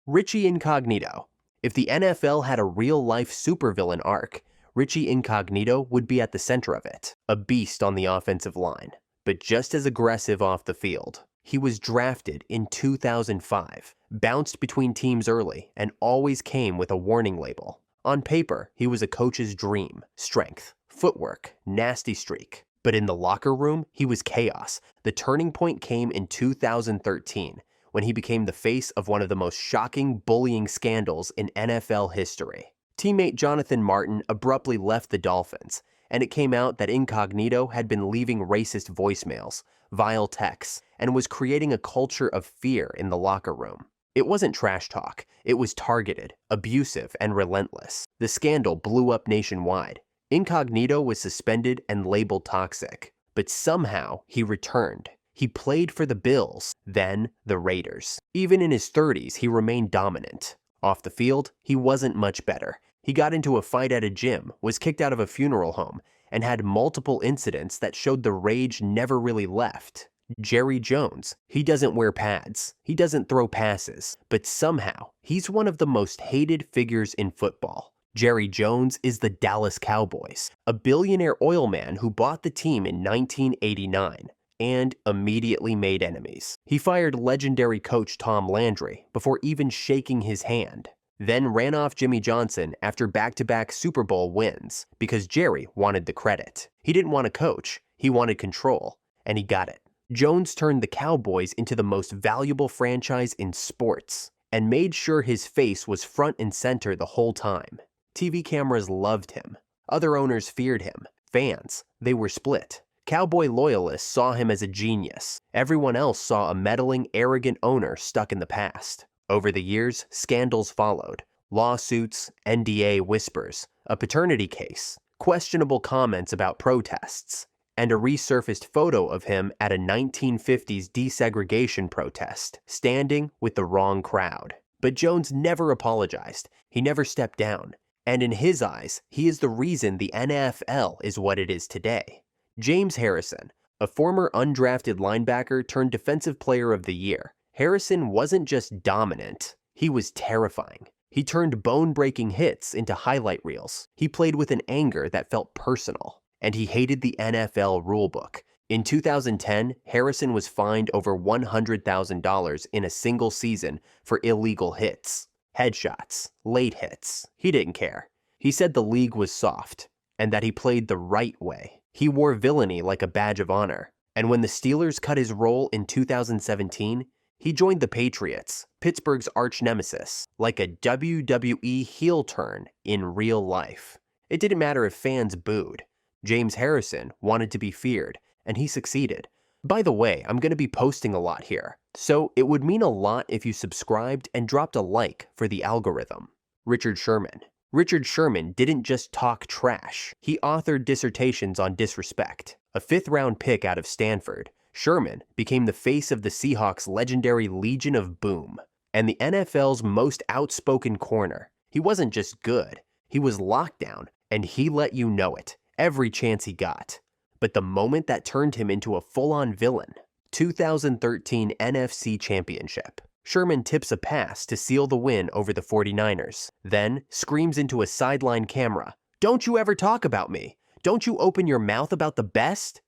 Richie Incognito. If the NFL had a real-life supervillain arc, Richie Incognito would be at the center of it. A beast on the offensive line, but just as aggressive off the field. He was drafted in 2005, bounced between teams early, and always came with a warning label. On paper, he was a coach's dream: strength, footwork, nasty streak. But in the locker room, he was chaos. The turning point came in 2013, when he became the face of one of the most shocking bullying scandals in NFL history. Teammate Jonathan Martin abruptly left the Dolphins, and it came out that Incognito had been leaving racist voicemails, vile texts, and was creating a culture of fear in the locker room. It wasn't trash talk. It was targeted, abusive, and relentless. The scandal blew up nationwide. Incognito was suspended and labeled toxic, but somehow he returned. He played for the Bills, then the Raiders. Even in his 30s, he remained dominant. Off the field, he wasn't much better. He got into a fight at a gym, was kicked out of a funeral home, and had multiple incidents that showed the rage never really left. Jerry Jones, he doesn't wear pads, he doesn't throw passes, but somehow he's one of the most hated figures in football. Jerry Jones is the Dallas Cowboys, a billionaire oil man who bought the team in 1989 and immediately made enemies. He fired legendary coach Tom Landry before even shaking his hand, then ran off Jimmy Johnson after back-to-back Super Bowl wins because Jerry wanted the credit. He didn't want to coach, he wanted control, and he got it. Jones turned the Cowboys into the most valuable franchise in sports and made sure his face was front and center the whole time. TV cameras loved him. Other owners feared him. Fans, they were split. Cowboy loyalists saw him as a genius. Everyone else saw a meddling, arrogant owner stuck in the past. Over the years, scandals followed. Lawsuits, NDA whispers, a paternity case, questionable comments about protests, and a resurfaced photo of him at a 1950s desegregation protest, standing with the wrong crowd. But Jones never apologized. He never stepped down. And in his eyes, he is the reason the NFL is what it is today. James Harrison, a former undrafted linebacker turned Defensive Player of the Year. Harrison wasn't just dominant, he was terrifying. He turned bone-breaking hits into highlight reels. He played with an anger that felt personal. And he hated the NFL rulebook. In 2010, Harrison was fined over $100,000 in a single season for illegal hits. Headshots, late hits. He didn't care. He said the league was soft, and that he played the right way. He wore villainy like a badge of honor. And when the Steelers cut his role in 2017, he joined the Patriots, Pittsburgh's arch nemesis, like a WWE heel turn in real life. It didn't matter if fans booed. James Harrison wanted to be feared, and he succeeded. By the way, I'm going to be posting a lot here, so it would mean a lot if you subscribed and dropped a like for the algorithm. Richard Sherman. Richard Sherman didn't just talk trash. He authored dissertations on disrespect. A fifth-round pick out of Stanford, Sherman became the face of the Seahawks' legendary Legion of Boom, and the NFL's most outspoken corner. He wasn't just good, he was lockdown, and he let you know it every chance he got. But the moment that turned him into a full-on villain, 2013 NFC Championship. Sherman tips a pass to seal the win over the 49ers, then screams into a sideline camera, "Don't you ever talk about me! Don't you open your mouth about the best?"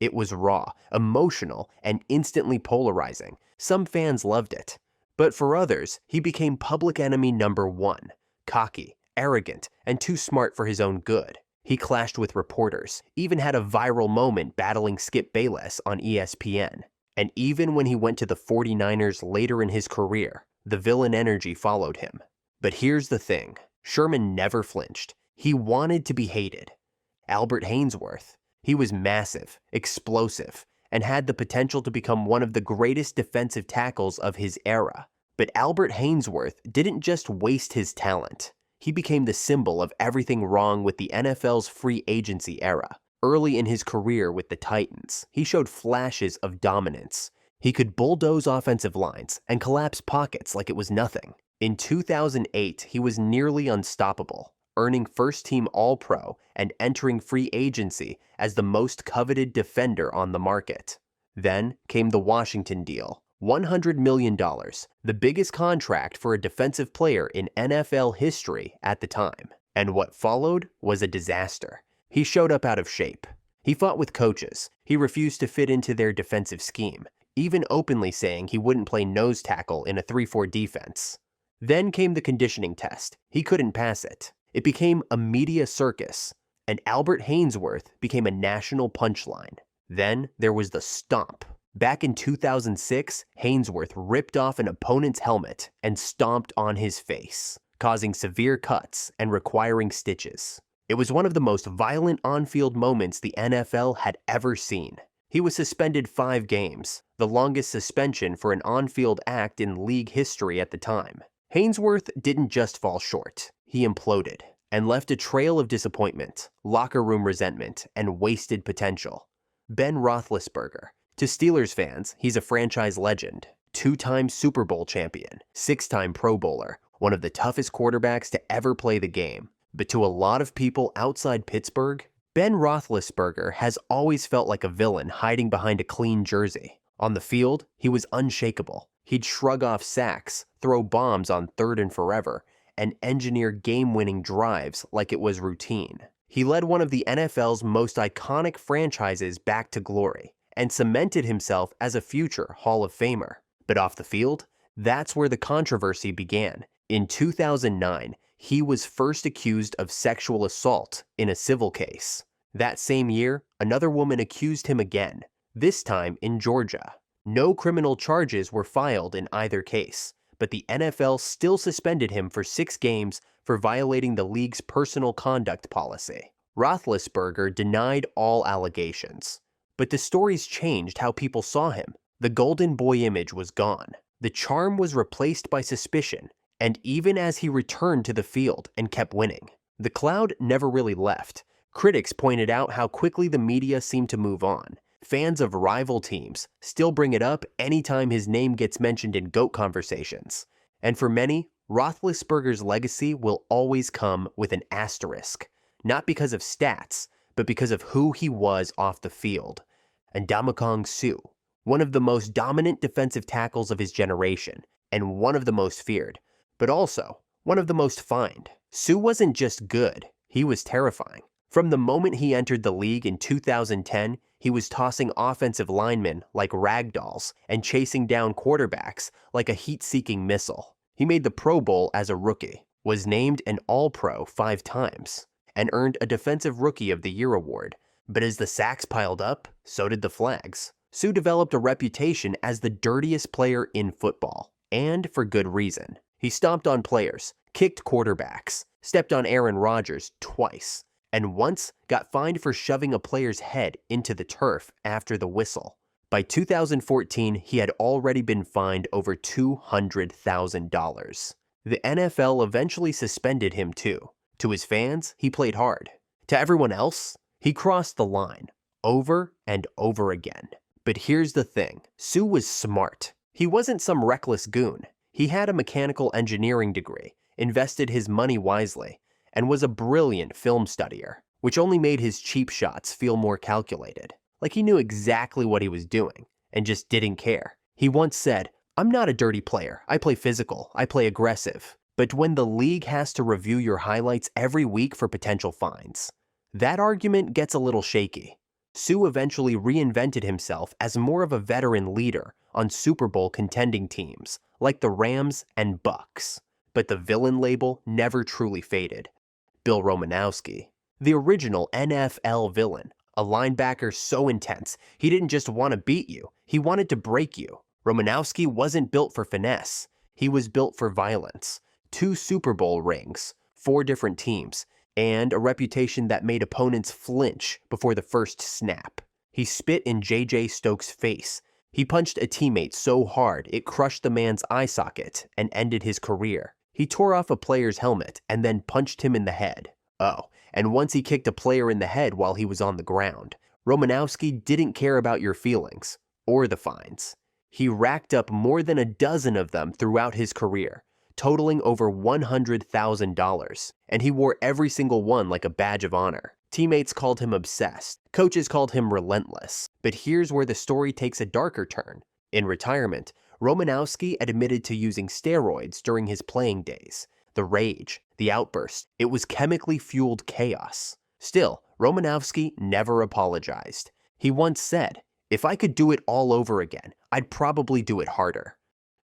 It was raw, emotional, and instantly polarizing. Some fans loved it. But for others, he became public enemy number one, cocky, arrogant, and too smart for his own good. He clashed with reporters, even had a viral moment battling Skip Bayless on ESPN. And even when he went to the 49ers later in his career, the villain energy followed him. But here's the thing, Sherman never flinched. He wanted to be hated. Albert Haynesworth. He was massive, explosive, and had the potential to become one of the greatest defensive tackles of his era. But Albert Haynesworth didn't just waste his talent. He became the symbol of everything wrong with the NFL's free agency era. Early in his career with the Titans, he showed flashes of dominance. He could bulldoze offensive lines and collapse pockets like it was nothing. In 2008, he was nearly unstoppable, earning first-team All-Pro and entering free agency as the most coveted defender on the market. Then came the Washington deal, $100 million, the biggest contract for a defensive player in NFL history at the time. And what followed was a disaster. He showed up out of shape. He fought with coaches. He refused to fit into their defensive scheme, even openly saying he wouldn't play nose tackle in a 3-4 defense. Then came the conditioning test. He couldn't pass it. It became a media circus, and Albert Haynesworth became a national punchline. Then there was the stomp. Back in 2006, Haynesworth ripped off an opponent's helmet and stomped on his face, causing severe cuts and requiring stitches. It was one of the most violent on-field moments the NFL had ever seen. He was suspended 5 games, the longest suspension for an on-field act in league history at the time. Haynesworth didn't just fall short. He imploded and left a trail of disappointment, locker room resentment, and wasted potential. Ben Roethlisberger. To Steelers fans, he's a franchise legend, 2-time Super Bowl champion, 6-time Pro Bowler, one of the toughest quarterbacks to ever play the game. But to a lot of people outside Pittsburgh, Ben Roethlisberger has always felt like a villain hiding behind a clean jersey. On the field, he was unshakable. He'd shrug off sacks, throw bombs on 3rd and forever, and engineer game-winning drives like it was routine. He led one of the NFL's most iconic franchises back to glory, and cemented himself as a future Hall of Famer. But off the field, that's where the controversy began. In 2009, he was first accused of sexual assault in a civil case. That same year, another woman accused him again, this time in Georgia. No criminal charges were filed in either case, but the NFL still suspended him for 6 games for violating the league's personal conduct policy. Roethlisberger denied all allegations. But the stories changed how people saw him. The golden boy image was gone. The charm was replaced by suspicion, and even as he returned to the field and kept winning, the cloud never really left. Critics pointed out how quickly the media seemed to move on. Fans of rival teams still bring it up anytime his name gets mentioned in GOAT conversations. And for many, Roethlisberger's legacy will always come with an asterisk, not because of stats, but because of who he was off the field. Ndamukong Suh, one of the most dominant defensive tackles of his generation, and one of the most feared, but also one of the most fined. Suh wasn't just good, he was terrifying. From the moment he entered the league in 2010, he was tossing offensive linemen like ragdolls and chasing down quarterbacks like a heat-seeking missile. He made the Pro Bowl as a rookie, was named an All-Pro 5 times, and earned a Defensive Rookie of the Year award. But as the sacks piled up, so did the flags. Suh developed a reputation as the dirtiest player in football, and for good reason. He stomped on players, kicked quarterbacks, stepped on Aaron Rodgers twice, and once got fined for shoving a player's head into the turf after the whistle. By 2014, he had already been fined over $200,000. The NFL eventually suspended him too. To his fans, he played hard. To everyone else, he crossed the line over and over again. But here's the thing, Suh was smart. He wasn't some reckless goon. He had a mechanical engineering degree, invested his money wisely, and was a brilliant film studier, which only made his cheap shots feel more calculated. Like he knew exactly what he was doing, and just didn't care. He once said, "I'm not a dirty player. I play physical. I play aggressive." But when the league has to review your highlights every week for potential fines, that argument gets a little shaky. Suh eventually reinvented himself as more of a veteran leader on Super Bowl contending teams, like the Rams and Bucks. But the villain label never truly faded. Bill Romanowski, the original NFL villain, a linebacker so intense, he didn't just want to beat you, he wanted to break you. Romanowski wasn't built for finesse, he was built for violence. 2 Super Bowl rings, 4 different teams, and a reputation that made opponents flinch before the first snap. He spit in J.J. Stokes' face. He punched a teammate so hard it crushed the man's eye socket and ended his career. He tore off a player's helmet and then punched him in the head. Oh, and once he kicked a player in the head while he was on the ground. Romanowski didn't care about your feelings, or the fines. He racked up more than a dozen of them throughout his career, totaling over $100,000, and he wore every single one like a badge of honor. Teammates called him obsessed, coaches called him relentless. But here's where the story takes a darker turn. In retirement, Romanowski admitted to using steroids during his playing days. The rage, the outburst, it was chemically fueled chaos. Still, Romanowski never apologized. He once said, "If I could do it all over again, I'd probably do it harder."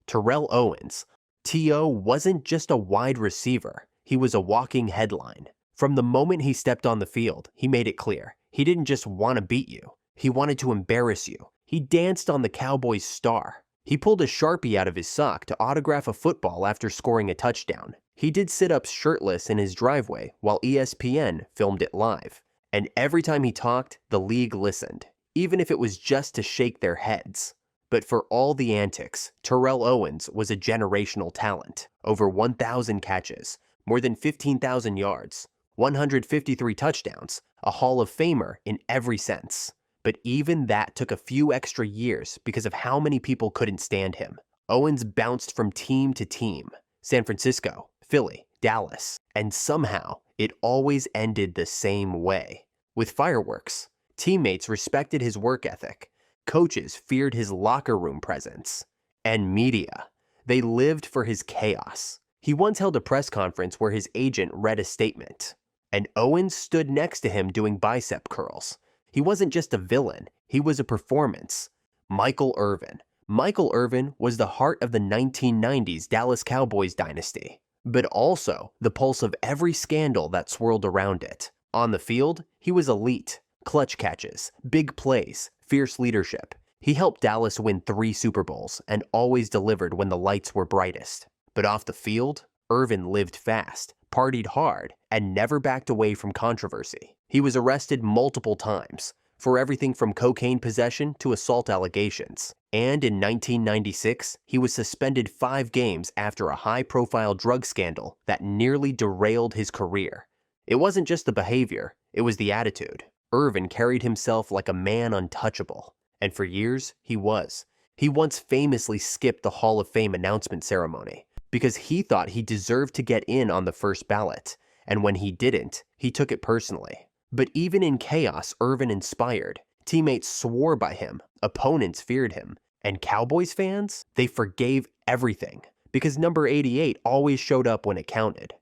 Terrell Owens. T.O. wasn't just a wide receiver, he was a walking headline. From the moment he stepped on the field, he made it clear. He didn't just want to beat you, he wanted to embarrass you. He danced on the Cowboys' star. He pulled a Sharpie out of his sock to autograph a football after scoring a touchdown. He did sit-ups shirtless in his driveway while ESPN filmed it live. And every time he talked, the league listened, even if it was just to shake their heads. But for all the antics, Terrell Owens was a generational talent. Over 1,000 catches, more than 15,000 yards, 153 touchdowns, a Hall of Famer in every sense. But even that took a few extra years because of how many people couldn't stand him. Owens bounced from team to team. San Francisco, Philly, Dallas, and somehow it always ended the same way. With fireworks. Teammates respected his work ethic. Coaches feared his locker room presence. And media. They lived for his chaos. He once held a press conference where his agent read a statement. And Owens stood next to him doing bicep curls. He wasn't just a villain, he was a performance. Michael Irvin. Michael Irvin was the heart of the 1990s Dallas Cowboys dynasty, but also the pulse of every scandal that swirled around it. On the field, he was elite. Clutch catches, big plays, fierce leadership. He helped Dallas win 3 Super Bowls and always delivered when the lights were brightest. But off the field, Irvin lived fast, partied hard, and never backed away from controversy. He was arrested multiple times for everything from cocaine possession to assault allegations. And in 1996, he was suspended 5 games after a high-profile drug scandal that nearly derailed his career. It wasn't just the behavior, it was the attitude. Irvin carried himself like a man untouchable. And for years, he was. He once famously skipped the Hall of Fame announcement ceremony because he thought he deserved to get in on the first ballot. And when he didn't, he took it personally. But even in chaos, Irvin inspired. Teammates swore by him, opponents feared him, and Cowboys fans, they forgave everything because number 88 always showed up when it counted.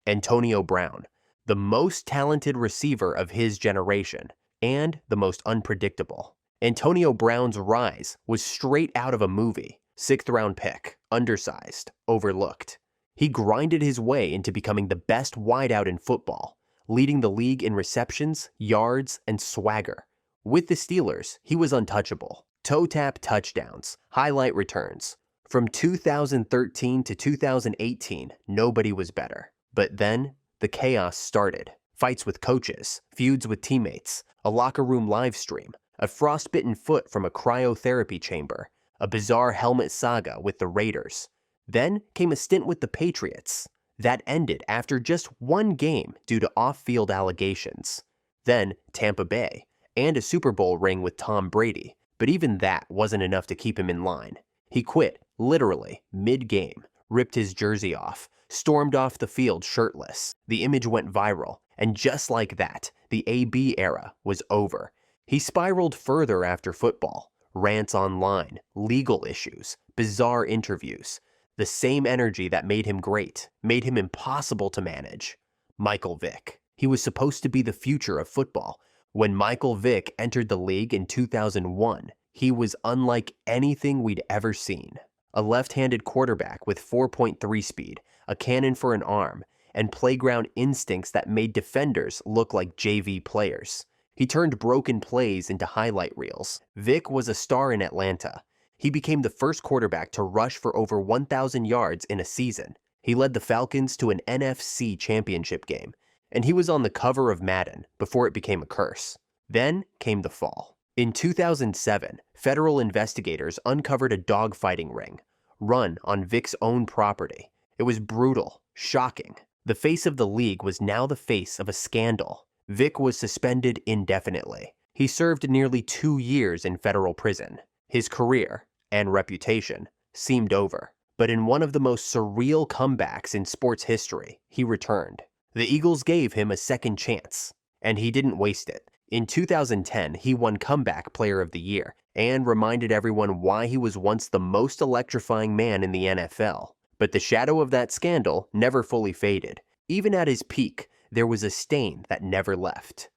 Antonio Brown, the most talented receiver of his generation, and the most unpredictable. Antonio Brown's rise was straight out of a movie. 6th round pick, undersized, overlooked. He grinded his way into becoming the best wideout in football, leading the league in receptions, yards, and swagger. With the Steelers, he was untouchable. Toe-tap touchdowns, highlight returns. From 2013 to 2018, nobody was better. But then, the chaos started. Fights with coaches, feuds with teammates, a locker room live stream, a frostbitten foot from a cryotherapy chamber, a bizarre helmet saga with the Raiders. Then came a stint with the Patriots. That ended after just 1 game due to off-field allegations. Then Tampa Bay, and a Super Bowl ring with Tom Brady. But even that wasn't enough to keep him in line. He quit, literally, mid-game, ripped his jersey off, stormed off the field shirtless. The image went viral, and just like that, the AB era was over. He spiraled further after football. Rants online, legal issues, bizarre interviews. The same energy that made him great, made him impossible to manage. Michael Vick. He was supposed to be the future of football. When Michael Vick entered the league in 2001, he was unlike anything we'd ever seen. A left-handed quarterback with 4.3 speed, a cannon for an arm, and playground instincts that made defenders look like JV players. He turned broken plays into highlight reels. Vick was a star in Atlanta. He became the first quarterback to rush for over 1,000 yards in a season. He led the Falcons to an NFC championship game, and he was on the cover of Madden before it became a curse. Then came the fall. In 2007, federal investigators uncovered a dogfighting ring, run on Vick's own property. It was brutal, shocking. The face of the league was now the face of a scandal. Vick was suspended indefinitely. He served nearly 2 years in federal prison. His career, and reputation, seemed over. But in one of the most surreal comebacks in sports history, he returned. The Eagles gave him a second chance, and he didn't waste it. In 2010, he won Comeback Player of the Year, and reminded everyone why he was once the most electrifying man in the NFL. But the shadow of that scandal never fully faded. Even at his peak, there was a stain that never left.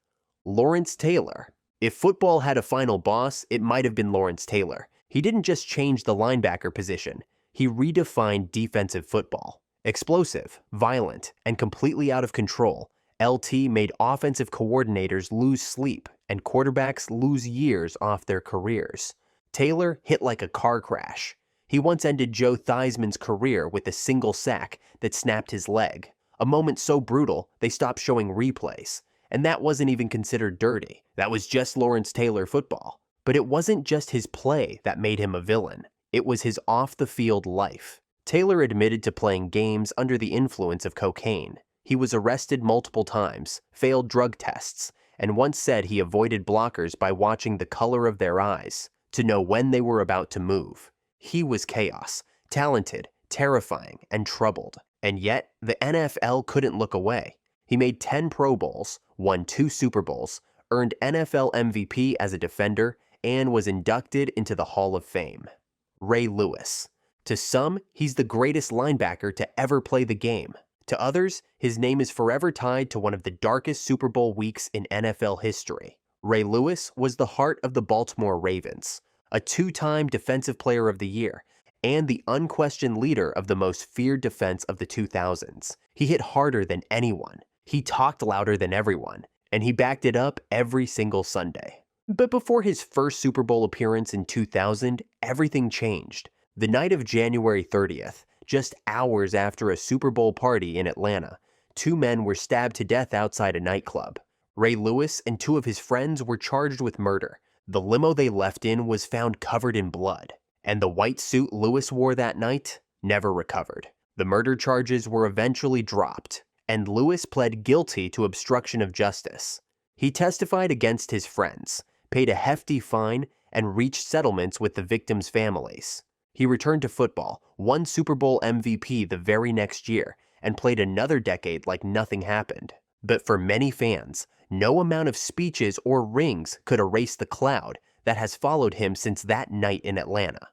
Lawrence Taylor. If football had a final boss, it might have been Lawrence Taylor. He didn't just change the linebacker position. He redefined defensive football. Explosive, violent, and completely out of control, LT made offensive coordinators lose sleep and quarterbacks lose years off their careers. Taylor hit like a car crash. He once ended Joe Theismann's career with a single sack that snapped his leg, a moment so brutal they stopped showing replays. And that wasn't even considered dirty. That was just Lawrence Taylor football. But it wasn't just his play that made him a villain. It was his off-the-field life. Taylor admitted to playing games under the influence of cocaine. He was arrested multiple times, failed drug tests, and once said he avoided blockers by watching the color of their eyes to know when they were about to move. He was chaos, talented, terrifying, and troubled. And yet, the NFL couldn't look away. He made 10 Pro Bowls, won 2 Super Bowls, earned NFL MVP as a defender, and was inducted into the Hall of Fame. Ray Lewis. To some, he's the greatest linebacker to ever play the game. To others, his name is forever tied to one of the darkest Super Bowl weeks in NFL history. Ray Lewis was the heart of the Baltimore Ravens, a 2-time Defensive Player of the Year, and the unquestioned leader of the most feared defense of the 2000s. He hit harder than anyone. He talked louder than everyone, and he backed it up every single Sunday. But before his first Super Bowl appearance in 2000, everything changed. The night of January 30th, just hours after a Super Bowl party in Atlanta, 2 men were stabbed to death outside a nightclub. Ray Lewis and 2 of his friends were charged with murder. The limo they left in was found covered in blood, and the white suit Lewis wore that night never recovered. The murder charges were eventually dropped, and Lewis pled guilty to obstruction of justice. He testified against his friends, paid a hefty fine, and reached settlements with the victims' families. He returned to football, won Super Bowl MVP the very next year, and played another decade like nothing happened. But for many fans, no amount of speeches or rings could erase the cloud that has followed him since that night in Atlanta.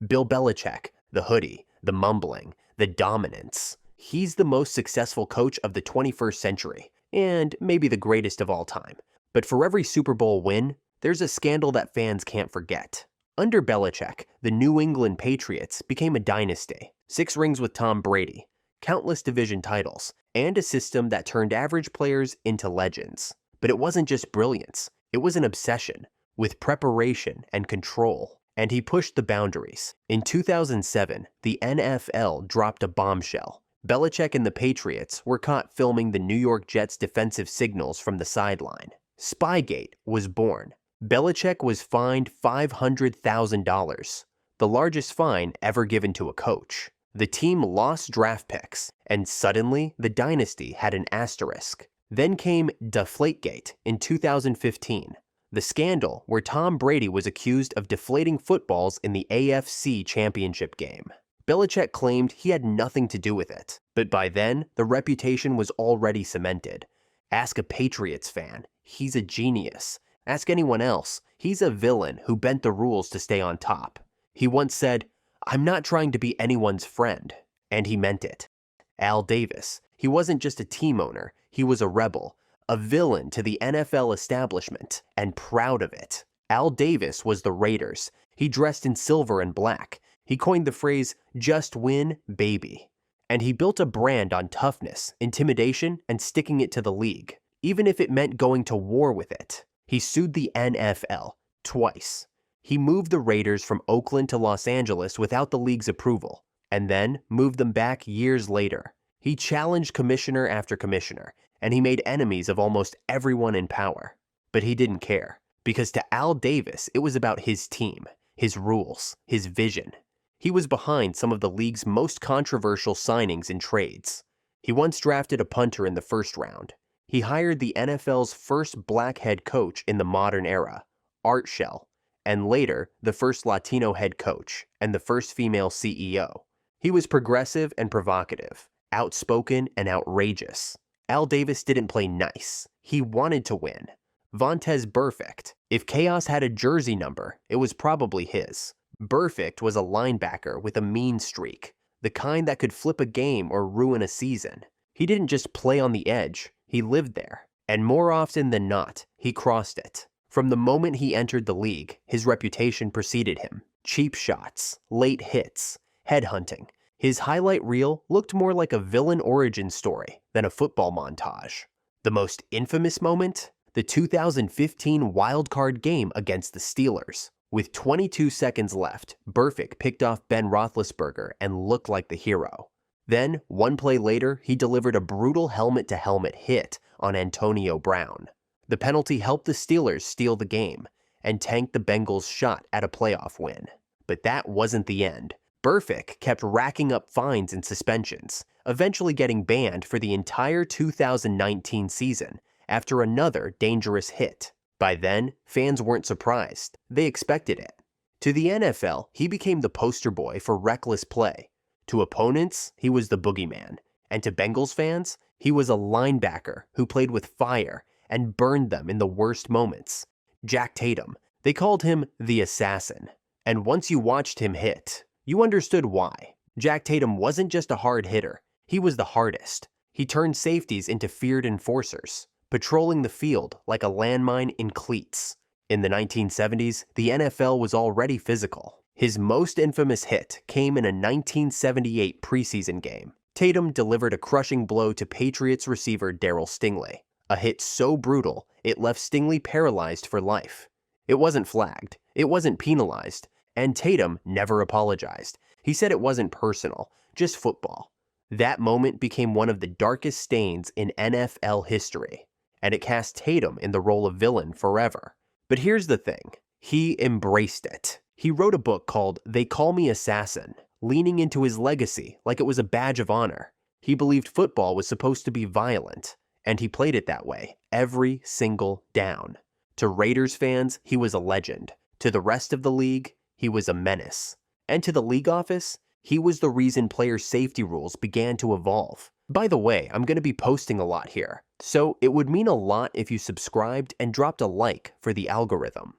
Bill Belichick, the hoodie, the mumbling, the dominance. He's the most successful coach of the 21st century, and maybe the greatest of all time. But for every Super Bowl win, there's a scandal that fans can't forget. Under Belichick, the New England Patriots became a dynasty. 6 rings with Tom Brady, countless division titles, and a system that turned average players into legends. But it wasn't just brilliance, it was an obsession, with preparation and control. And he pushed the boundaries. In 2007, the NFL dropped a bombshell. Belichick and the Patriots were caught filming the New York Jets' defensive signals from the sideline. Spygate was born. Belichick was fined $500,000, the largest fine ever given to a coach. The team lost draft picks, and suddenly the dynasty had an asterisk. Then came Deflategate in 2015, the scandal where Tom Brady was accused of deflating footballs in the AFC Championship game. Belichick claimed he had nothing to do with it, but by then, the reputation was already cemented. Ask a Patriots fan, he's a genius. Ask anyone else, he's a villain who bent the rules to stay on top. He once said, "I'm not trying to be anyone's friend," and he meant it. Al Davis, he wasn't just a team owner, he was a rebel, a villain to the NFL establishment, and proud of it. Al Davis was the Raiders. He dressed in silver and black. He coined the phrase, "Just win, baby." And he built a brand on toughness, intimidation, and sticking it to the league, even if it meant going to war with it. He sued the NFL twice. He moved the Raiders from Oakland to Los Angeles without the league's approval, and then moved them back years later. He challenged commissioner after commissioner, and he made enemies of almost everyone in power. But he didn't care, because to Al Davis, it was about his team, his rules, his vision. He was behind some of the league's most controversial signings and trades. He once drafted a punter in the first round. He hired the NFL's first black head coach in the modern era, Art Shell, and later the first Latino head coach and the first female CEO. He was progressive and provocative, outspoken and outrageous. Al Davis didn't play nice. He wanted to win. Vontaze Burfict. If chaos had a jersey number, it was probably his. Burfict was a linebacker with a mean streak, the kind that could flip a game or ruin a season. He didn't just play on the edge, he lived there. And more often than not, he crossed it. From the moment he entered the league, his reputation preceded him. Cheap shots, late hits, headhunting. His highlight reel looked more like a villain origin story than a football montage. The most infamous moment? The 2015 wildcard game against the Steelers. With 22 seconds left, Burfict picked off Ben Roethlisberger and looked like the hero. Then, one play later, he delivered a brutal helmet-to-helmet hit on Antonio Brown. The penalty helped the Steelers steal the game and tanked the Bengals' shot at a playoff win. But that wasn't the end. Burfict kept racking up fines and suspensions, eventually getting banned for the entire 2019 season after another dangerous hit. By then, fans weren't surprised. They expected it. To the NFL, he became the poster boy for reckless play. To opponents, he was the boogeyman. And to Bengals fans, he was a linebacker who played with fire and burned them in the worst moments. Jack Tatum. They called him the assassin. And once you watched him hit, you understood why. Jack Tatum wasn't just a hard hitter. He was the hardest. He turned safeties into feared enforcers, patrolling the field like a landmine in cleats. In the 1970s, the NFL was already physical. His most infamous hit came in a 1978 preseason game. Tatum delivered a crushing blow to Patriots receiver Darryl Stingley, a hit so brutal it left Stingley paralyzed for life. It wasn't flagged, it wasn't penalized, and Tatum never apologized. He said it wasn't personal, just football. That moment became one of the darkest stains in NFL history, and it cast Tatum in the role of villain forever. But here's the thing, he embraced it. He wrote a book called They Call Me Assassin, leaning into his legacy like it was a badge of honor. He believed football was supposed to be violent, and he played it that way every single down. To Raiders fans, he was a legend. To the rest of the league, he was a menace. And to the league office, he was the reason player safety rules began to evolve. By the way, I'm going to be posting a lot here, so it would mean a lot if you subscribed and dropped a like for the algorithm.